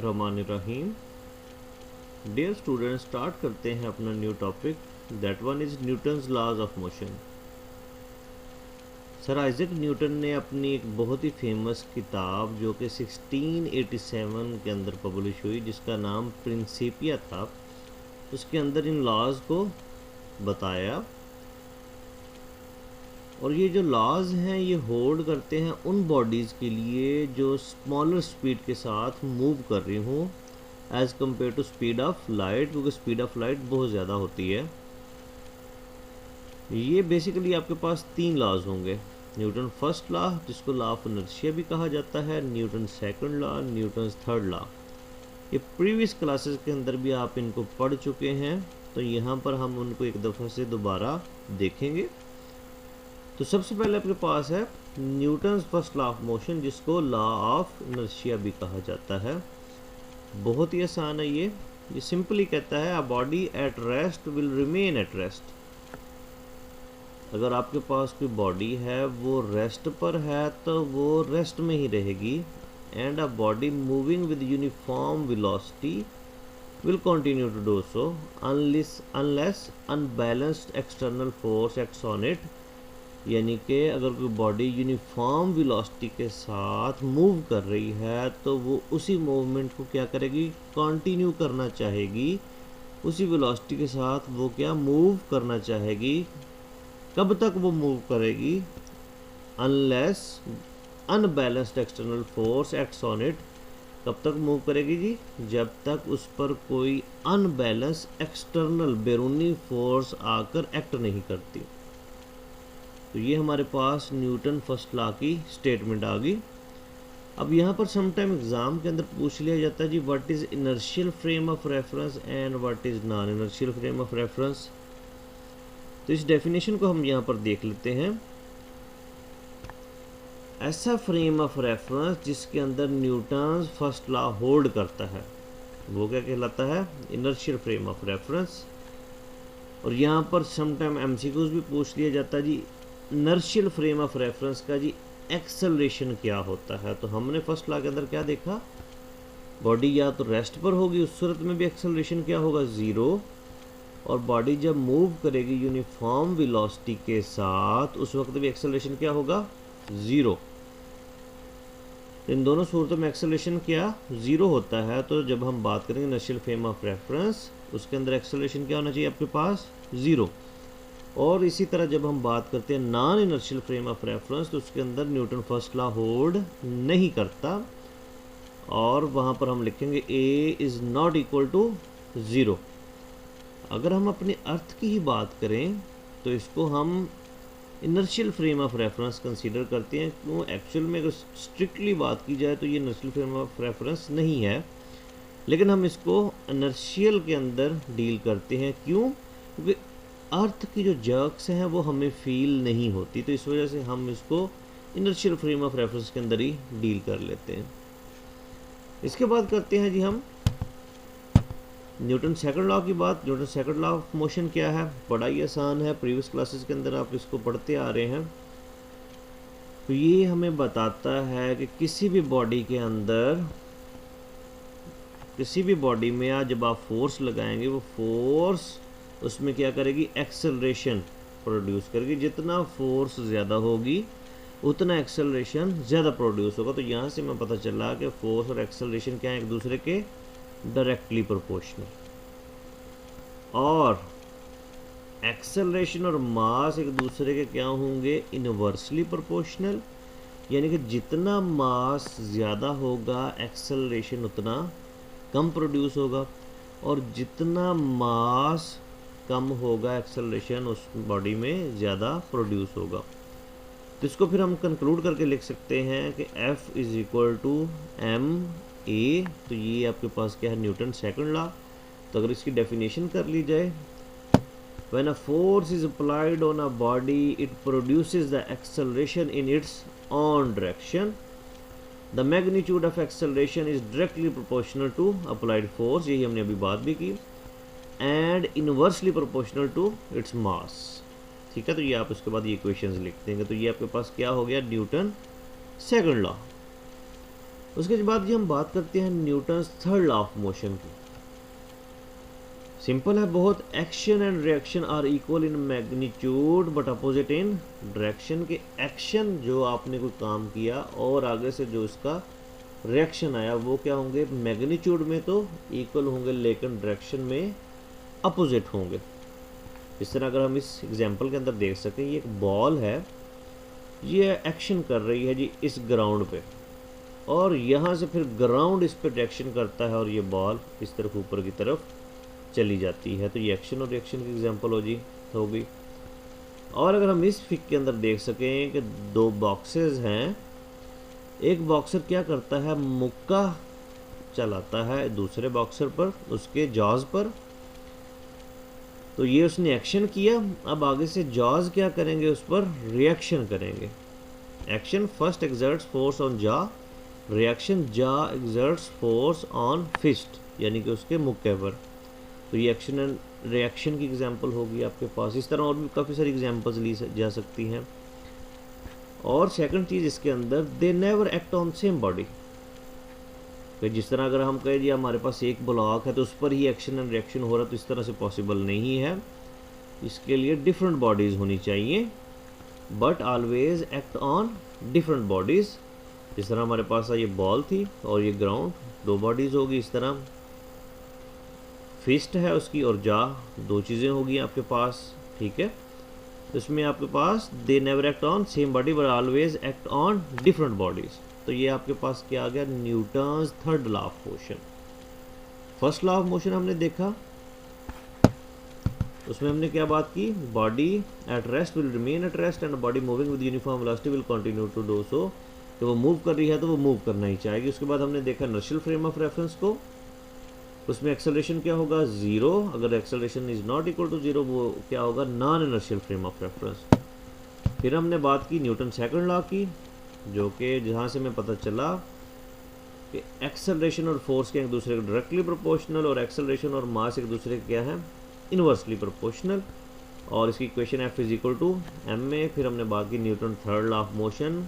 बिस्मिल्लाहिर्रहमानिर्रहीम। Dear student, start करते हैं अपना new topic. That one is Newton's laws of motion. Sir Isaac Newton ने अपनी एक बहुत ही फेमस किताब जो कि 1687 के अंदर पब्लिश हुई, जिसका नाम प्रिंसिपिया था, उसके अंदर इन लॉज को बताया। और ये जो लॉज हैं ये होल्ड करते हैं उन बॉडीज़ के लिए जो स्मॉलर स्पीड के साथ मूव कर रही हूँ as compare to speed of light, क्योंकि स्पीड ऑफ लाइट बहुत ज़्यादा होती है। ये बेसिकली आपके पास तीन लॉज होंगे। न्यूटन फर्स्ट लॉ, जिसको लॉ ऑफ इनर्शिया भी कहा जाता है, Newton second law, Newton third law. ये प्रीवियस क्लासेस के अंदर भी आप इनको पढ़ चुके हैं, तो यहाँ पर हम उनको एक दफ़ा से दोबारा देखेंगे। तो सबसे पहले आपके पास है Newton first law of motion, जिसको लॉ ऑफ इनर्शिया भी कहा जाता है। बहुत ही आसान है ये सिंपली कहता है a body at rest will remain at rest. अगर आपके पास कोई बॉडी है वो रेस्ट पर है तो वो रेस्ट में ही रहेगी। And a body moving with uniform velocity will continue to do so unless unbalanced external force acts on it. यानी कि अगर कोई बॉडी यूनिफॉर्म वेलोसिटी के साथ मूव कर रही है तो वो उसी मूवमेंट को क्या करेगी, कंटिन्यू करना चाहेगी। उसी वेलोसिटी के साथ वो क्या मूव करना चाहेगी। कब तक वो मूव करेगी? Unless unbalanced external force acts on it. कब तक मूव करेगी जी? जब तक उस पर कोई अनबैलेंस एक्सटर्नल बैरूनी फोर्स आकर एक्ट नहीं करती। तो ये हमारे पास न्यूटन फर्स्ट लॉ की स्टेटमेंट आ गई। अब यहाँ पर समटाइम एग्जाम के अंदर पूछ लिया जाता है जी what is inertial frame of reference and what is non inertial frame of reference. तो इस डेफिनेशन को हम यहाँ पर देख लेते हैं। ऐसा फ्रेम ऑफ रेफरेंस जिसके अंदर न्यूटन फर्स्ट लॉ होल्ड करता है वो क्या कहलाता है? Inertial frame of reference. और यहाँ पर समटाइम एमसीक्यूज भी पूछ लिया जाता है जी इनर्शियल फ्रेम ऑफ रेफरेंस का जी एक्सेलरेशन क्या होता है। तो हमने फर्स्ट लॉ के अंदर क्या देखा, बॉडी या तो रेस्ट पर होगी, उस सूरत में भी एक्सेलरेशन क्या होगा? ज़ीरो। और बॉडी जब मूव करेगी यूनिफॉर्म वेलोसिटी के साथ, उस वक्त भी एक्सेलरेशन क्या होगा? ज़ीरो। इन दोनों सूरतों में एक्सेलरेशन क्या? ज़ीरो होता है। तो जब हम बात करेंगे इनर्शियल फ्रेम ऑफ रेफरेंस, उसके अंदर एक्सेलरेशन क्या होना चाहिए आपके पास? ज़ीरो। और इसी तरह जब हम बात करते हैं non inertial frame of reference, तो उसके अंदर न्यूटन फर्स्ट लॉ होल्ड नहीं करता। और वहाँ पर हम लिखेंगे a is not equal to zero. अगर हम अपने अर्थ की ही बात करें तो इसको हम inertial frame of reference consider करते हैं। क्यों? एक्चुअल में अगर स्ट्रिक्टली बात की जाए तो ये इनर्शियल फ्रेम ऑफ रेफरेंस नहीं है, लेकिन हम इसको इनर्शियल के अंदर डील करते हैं। क्यों? क्योंकि अर्थ की जो जर्क्स हैं वो हमें फील नहीं होती, तो इस वजह से हम इसको इनर्शियल फ्रेम ऑफ रेफरेंस के अंदर ही डील कर लेते हैं। इसके बाद करते हैं जी हम न्यूटन सेकंड लॉ की बात। Newton second law of motion क्या है? बड़ा ही आसान है, प्रीवियस क्लासेस के अंदर आप इसको पढ़ते आ रहे हैं। तो ये हमें बताता है कि किसी भी बॉडी के अंदर, किसी भी बॉडी में आज जब आप फोर्स लगाएंगे वो फोर्स उसमें क्या करेगी? एक्सेलरेशन प्रोड्यूस करेगी। जितना फोर्स ज़्यादा होगी उतना एक्सेलरेशन ज़्यादा प्रोड्यूस होगा। तो यहाँ से हमें पता चला कि फोर्स और एक्सेलरेशन क्या है? एक दूसरे के डायरेक्टली प्रोपोर्शनल। और एक्सेलरेशन और मास एक दूसरे के क्या होंगे? Inversely proportional. यानी कि जितना मास ज़्यादा होगा एक्सेलरेशन उतना कम प्रोड्यूस होगा, और जितना मास कम होगा एक्सेलरेशन उस बॉडी में ज़्यादा प्रोड्यूस होगा। तो इसको फिर हम कंक्लूड करके लिख सकते हैं कि F is equal to M A. तो ये आपके पास क्या है? Newton second law. तो अगर इसकी डेफिनेशन कर ली जाए, when a force is applied on a body it produces the acceleration in its own direction. The magnitude of acceleration is directly proportional to applied force, यही हमने अभी बात भी की, and inversely proportional to its mass. ठीक है, तो ये आप उसके बाद ये इक्वेशंस लिख देंगे। तो ये आपके पास क्या हो गया? Newton second law. उसके बाद जी हम बात करते हैं Newton's third law of motion की। सिंपल है बहुत, action and reaction are equal in magnitude but opposite in direction. के एक्शन जो आपने कोई काम किया और आगे से जो इसका रिएक्शन आया वो क्या होंगे, मैग्नीट्यूड में तो इक्वल होंगे लेकिन डायरेक्शन में अपोजिट होंगे। इस तरह अगर हम इस एग्जांपल के अंदर देख सकें, ये एक बॉल है, ये एक्शन कर रही है जी इस ग्राउंड पे, और यहाँ से फिर ग्राउंड इस पर रिएक्शन करता है और ये बॉल इस तरफ ऊपर की तरफ चली जाती है। तो ये एक्शन और रिएक्शन की एग्जांपल हो गई। और अगर हम इस फिक के अंदर देख सकें कि दो बॉक्सेस हैं, एक बॉक्सर क्या करता है, मुक्का चलाता है दूसरे बॉक्सर पर, उसके जॉज पर, तो ये उसने एक्शन किया। अब आगे से जॉज क्या करेंगे, उस पर रिएक्शन करेंगे। Action first exerts force on jaw, reaction jaw exerts force on fist, यानी कि उसके मुक्के पर। तो ये एक्शन एंड रिएक्शन की एग्जांपल होगी आपके पास। इस तरह और भी काफ़ी सारी एग्जांपल्स ली जा सकती हैं। और सेकंड चीज़ इसके अंदर, दे never act on same body. तो जिस तरह अगर हम कहें जी हमारे पास एक ब्लॉक है तो उस पर ही एक्शन एंड रिएक्शन हो रहा है, तो इस तरह से पॉसिबल नहीं है। इसके लिए डिफरेंट बॉडीज़ होनी चाहिए, but always act on different bodies. जिस तरह हमारे पास ये बॉल थी और ये ग्राउंड, दो बॉडीज़ होगी। इस तरह फिस्ट है उसकी और जा, दो चीज़ें होगी आपके पास, ठीक है। तो इसमें आपके पास they never act on same body but always act on different bodies. तो ये आपके पास क्या आ गया, Newton's third law of motion. First law of motion हमने देखा, उसमें हमने क्या बात की, body at rest will remain at rest and body moving with uniform velocity will continue to do so. तो वो मूव कर रही है तो वो मूव करना ही चाहेगी। उसके बाद हमने देखा इनर्शियल फ्रेम ऑफ रेफरेंस को, उसमें एक्सेलरेशन क्या होगा, ज़ीरो। अगर acceleration is not equal to zero वो क्या होगा, non inertial frame of reference. फिर हमने बात की न्यूटन सेकंड लॉ की, जो कि जहाँ से हमें पता चला कि एक्सेलरेशन और फोर्स के एक दूसरे को डायरेक्टली प्रोपोर्शनल और एक्सेलरेशन और मास एक दूसरे के क्या है, इन्वर्सली प्रोपोर्शनल। और इसकी equation F is equal to M में। फिर हमने बात की Newton third law of motion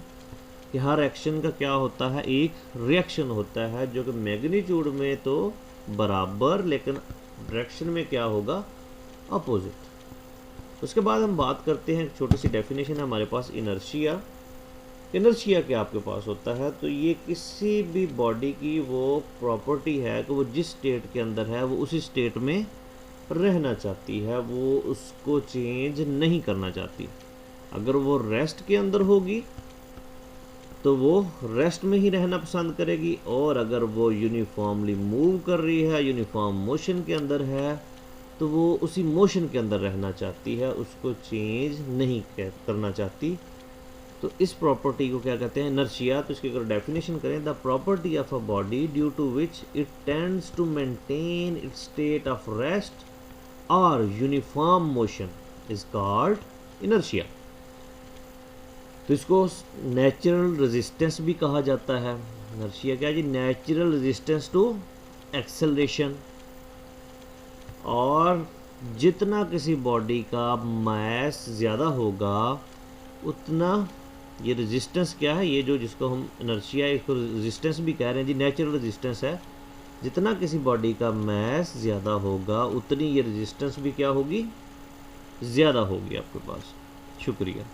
कि हर एक्शन का क्या होता है, एक रिएक्शन होता है जो कि मैग्नीट्यूड में तो बराबर लेकिन डायरेक्शन में क्या होगा, अपोजिट। उसके बाद हम बात करते हैं, एक छोटी सी डेफिनेशन है हमारे पास, इनर्शिया। इनर्शिया क्या आपके पास होता है, तो ये किसी भी बॉडी की वो प्रॉपर्टी है कि वो जिस स्टेट के अंदर है वो उसी स्टेट में रहना चाहती है, वो उसको चेंज नहीं करना चाहती। अगर वो रेस्ट के अंदर होगी तो वो रेस्ट में ही रहना पसंद करेगी, और अगर वो यूनिफॉर्मली मूव कर रही है, यूनिफॉर्म मोशन के अंदर है, तो वो उसी मोशन के अंदर रहना चाहती है, उसको चेंज नहीं करना चाहती। तो इस प्रॉपर्टी को क्या कहते हैं, इनर्शिया। तो इसकी अगर डेफिनेशन करें, the property of a body due to which it tends to maintain its state of rest और uniform motion is called inertia. तो इसको नेचुरल रेजिस्टेंस भी कहा जाता है। इनर्शिया क्या है जी, नेचुरल रेजिस्टेंस टू एक्सेलरेशन। और जितना किसी बॉडी का मास ज़्यादा होगा उतना ये रेजिस्टेंस क्या है, ये जो जिसको हम इनर्शिया, इसको रेजिस्टेंस भी कह रहे हैं जी, नेचुरल रेजिस्टेंस है। जितना किसी बॉडी का मास ज़्यादा होगा उतनी ये रेजिस्टेंस भी क्या होगी, ज़्यादा होगी आपके पास। शुक्रिया।